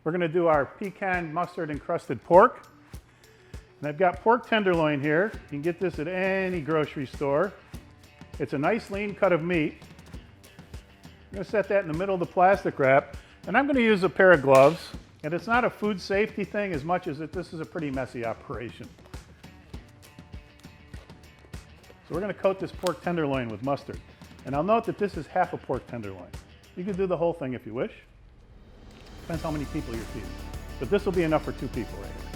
We're going to do our pecan mustard encrusted pork. And I've got pork tenderloin here. You can get this at any grocery store. It's a nice lean cut of meat. I'm going to set that in the middle of the plastic wrap. And I'm going to use a pair of gloves. And it's not a food safety thing as much as this is a pretty messy operation. So we're going to coat this pork tenderloin with mustard. And I'll note that this is half a pork tenderloin. You can do the whole thing if you wish. Depends how many people you're feeding. But this will be enough for 2 people right here.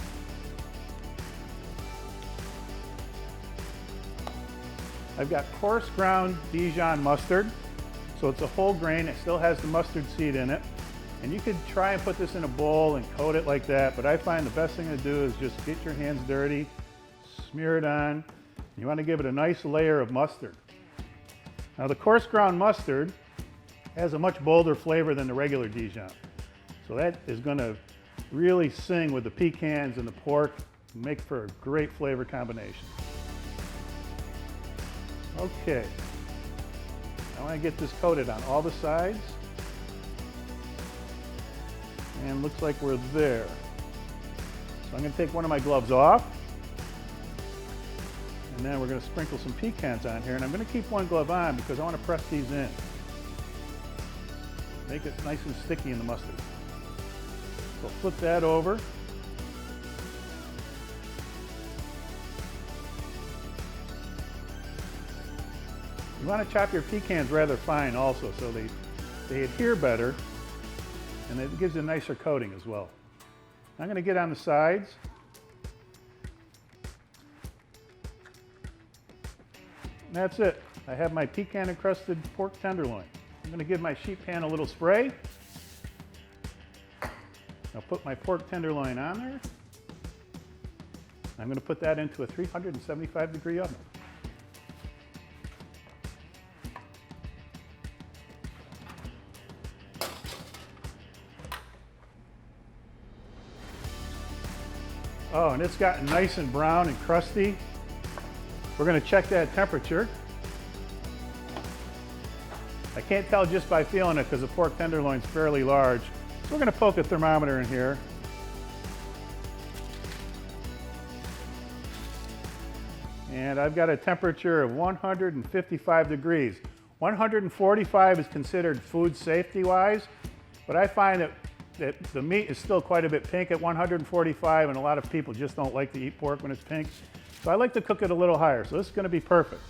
I've got coarse ground Dijon mustard. So it's a whole grain. It still has the mustard seed in it. And you could try and put this in a bowl and coat it like that. But I find the best thing to do is just get your hands dirty, smear it on. You want to give it a nice layer of mustard. Now the coarse ground mustard has a much bolder flavor than the regular Dijon. So that is going to really sing with the pecans and the pork and make for a great flavor combination. Okay, I want to get this coated on all the sides. And looks like we're there. So I'm going to take one of my gloves off. And then we're going to sprinkle some pecans on here. And I'm going to keep one glove on because I want to press these in. Make it nice and sticky in the mustard. So flip that over. You want to chop your pecans rather fine also so they adhere better and it gives a nicer coating as well. I'm going to get on the sides. And that's it. I have my pecan encrusted pork tenderloin. I'm going to give my sheet pan a little spray. I'll put my pork tenderloin on there. I'm going to put that into a 375-degree oven. Oh, and it's gotten nice and brown and crusty. We're going to check that temperature. I can't tell just by feeling it because the pork tenderloin's fairly large. So we're going to poke a thermometer in here. And I've got a temperature of 155 degrees. 145 is considered food safety wise, but I find that the meat is still quite a bit pink at 145, and a lot of people just don't like to eat pork when it's pink. So I like to cook it a little higher, so this is going to be perfect.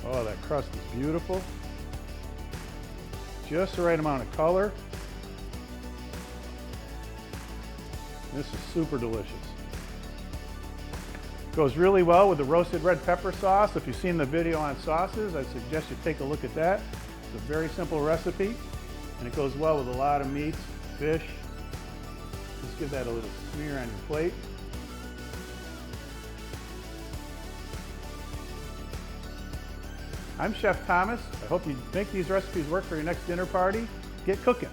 Oh, that crust is beautiful. Just the right amount of color. This is super delicious. Goes really well with the roasted red pepper sauce. If you've seen the video on sauces, I suggest you take a look at that. It's a very simple recipe, and it goes well with a lot of meats, fish. Just give that a little smear on your plate. I'm Chef Thomas. I hope you make these recipes work for your next dinner party. Get cooking.